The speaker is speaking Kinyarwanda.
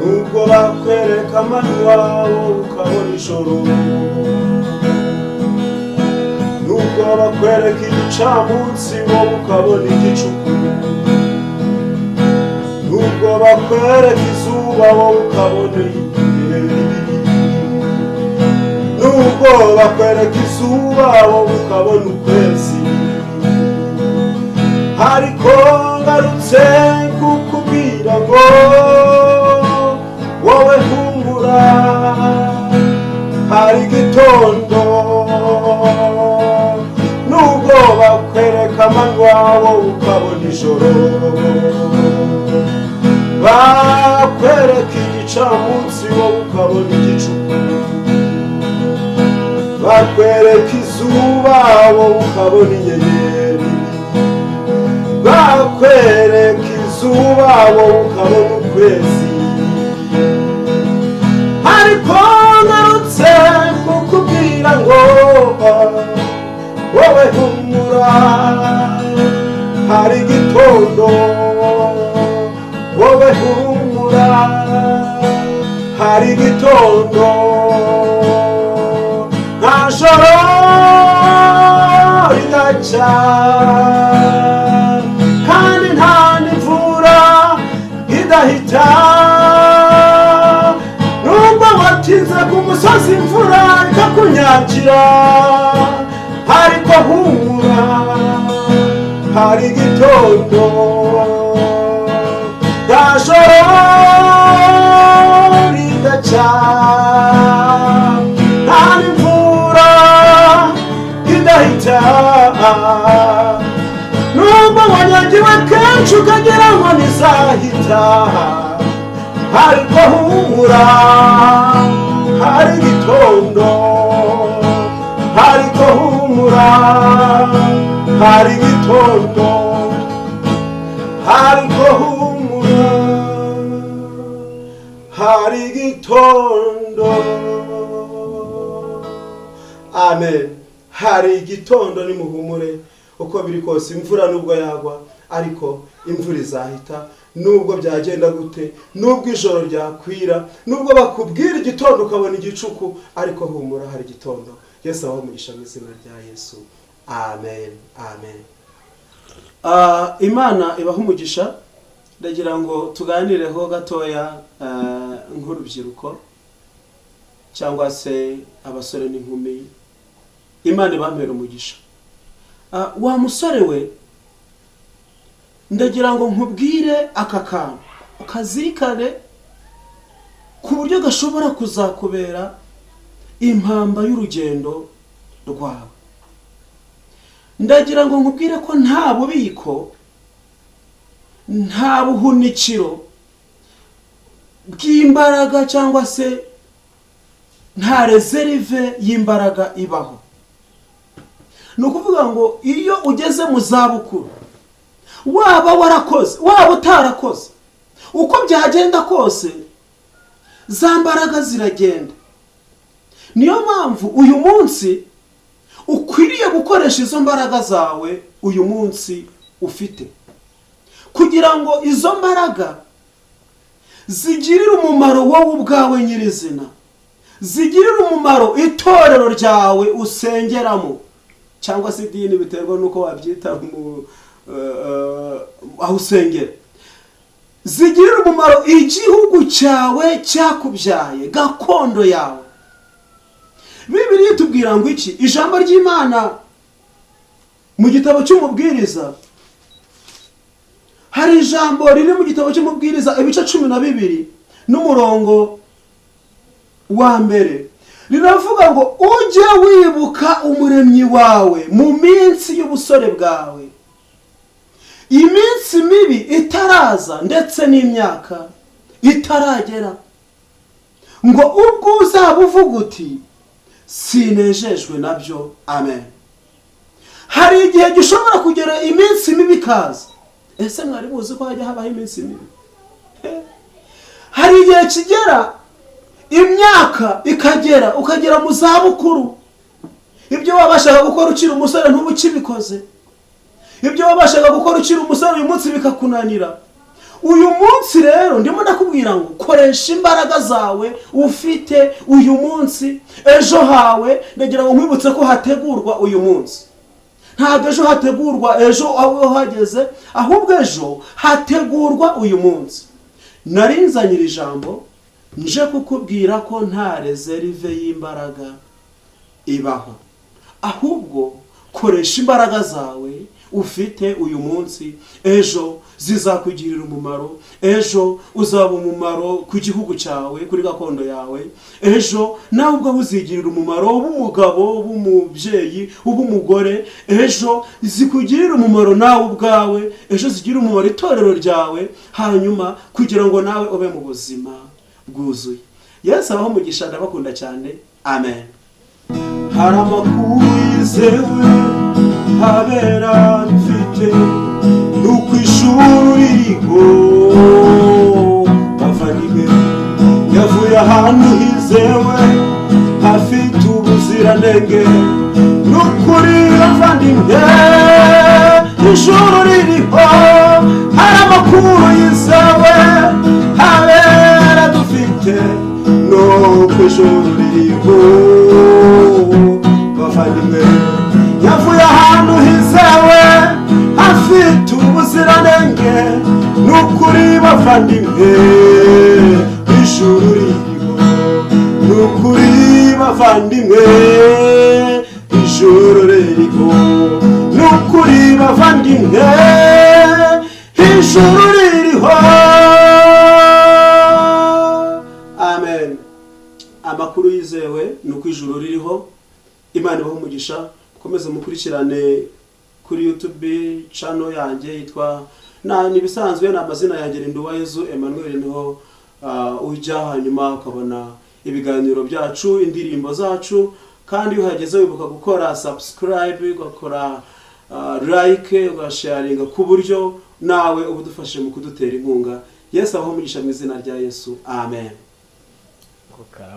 nubwo bakwereka amanywa wowe ukabona ijoro, nubwo bakwereka igicamunsi wowe ukabona igicuku, nubwo bakwereka izuba wowe ukabona inyenyeri, nubwo bakwereka izuba wowe ukabona ukwezi, ariko ngarutse kukubwira ngo wowe humura, hari igitondo. Nubwo bakwereka amanywa wowe ukabona ijoro, bakwereka igicamunsi wowe ukabona igicuku, bakwereka izuba wowe ukabona inyenyeri, bakwereka izuba wowe ukabona ukwezi, ariko ngarutse kukubwira ngo wowe humura, hari igitondo. Wowe humura, hari igitondo. Nta joro ridaca kandi nta n'imvura idahita, nubwo watinze ku musozi imvura ikakunyagira, ariko humura, hari igitondo. Nta joro ridaca nta n'imvura idahita, nubwo wanyagiwe kenshi ukagira ngo ntizahita, ariko humura, hari igitondo, ariko humura, hari igitondo, ariko humura, hari igitondo. Amen. Hari igitondo, nimuhumure. Uko biri kose imvura nubwo yagwa, ariko imvura izahita. Nubwo byagenda gute, nubwo ijoro ryakwira, nubwo bakubwira igitondo ukabona igicuku, ariko humura, hari igitondo. Yesu abahe umugisha mu izina rya Yesu. Amen. Amen. Imana ibahe umugisha. Ndagira ngo tuganireho gatoya nk'urubyiruko cyangwa se abasore n'inkumi. Imana ibampere umugisha. Wa musore we, ndagira ngo nkubwire aka kantu ukazirikane ku buryo gashobora kuzakubera impamba y'urugendo rwawe. Ndagira ngo nkubwire ko nta bubiko, nta buhunikiro bw'imbaraga cyangwa se nta reserve y'imbaraga ibaho. Ni ukuvuga ngo iyo ugeze mu zabukuru, waba warakoze waba utarakoze, uko byagenda kose za mbaraga ziragenda. Niyo mpamvu uyu munsi ukwiriye gukoresha izo mbaraga zawe uyu munsi ufite, kugira ngo izo mbaraga zigirire umumaro wowe ubwawe nyirizina, zigirire umumaro itorero ryawe usengeramo cyangwa se idini, biterwa nuko wabyita aho usengera, zigirire umumaro igihugu cyawe cyakubyaye, gakondo yawe. Bibiliya itubwira ngo iki? Ijambo ry'Imana mu gitabo cy'umubwiriza, hari ijambo riri mu gitabo cy'umubwiriza ibice 12 n'umurongo wa mbere, riravuga ngo ujye wibuka umuremyi wawe mu minsi y'ubusore bwawe, iminsi mibi itaraza ndetse n'imyaka itaragera, ngo ubwo uzaba uvuga uti sinejejwe nabyo. Amen. Hari igihe gishobora kugera iminsi mibi ikaza. Ese mwari muzi ko hajya habaho iminsi mibi? Hari igihe kigera imyaka ikagera, ukagera mu zabukuru, ibyo wabashaga gukora ukiri umusore ntubukibikoze, ibyo wabashaga gukora ukiri umusore uyu munsi bikakunanira, uyu munsi rero ndimo ndakubwira ngo koresha imbaraga zawe ufite uyu munsi. Ejo hawe ndagira ngo nkwibutse ko hategurwa uyu munsi. Ntabwo ejo hategurwa ejo aho uhageze, ahubwo ejo hategurwa uyu munsi. Narinzanyira ijambo nje kukubwira ko nta reserve y'imbaraga ibaho, ahubwo koresha imbaraga zawe ufite uyu munsi. Ejo zizakugirira umumaro, ejo uzaba umumaro ku gihugu cyawe, kuri gakondo yawe. Ejo nawe ubwo uzigirira umumaro, w'umugabo, w'umubyeyi, w'umugore. Ejo zikugirira umumaro nawe ubwawe, ejo zigirira umumaro itorero ryawe, hanyuma kugira ngo nawe ube mu buzima bwuzuye. Yesu abaho umugisha, ndabakunda cyane. Amen. Hari amakuru yizewe habera mfite, nuko ijuru ririho bavandimwe. Yavuye ahantu hizewe hafite ubuziranenge, nukuri bavandimwe, ijuru ririho. Hari amakuru yizewe habera dufite, nuko ijuru ririho bavandimwe. Yavuye ahantu hizewe hafite ubuziranenge, nukuri bavandimwe, ijuru ririho. Nukuri bavandimwe, ijuru ririho. Nukuri bavandimwe, ijuru ririho. Amen. Amakuru yizewe nuko ijuru ririho. Imana ibahe umugisha. Komeze mukurikirane kuri YouTube channel yanjye yitwa nibisanzwe n'amazina yanjye Nduwayezu Emmanuel, niho ujya hanyuma ukabona ibiganiro byacu, indirimbo zacu. Kandi uhageze wibuka gukora subscribe, ugakora like, ugasharinga ku buryo nawe ubudufashe mu kudutera inkunga. Yesu abaho umugisha mu izina rya Yesu. Amen.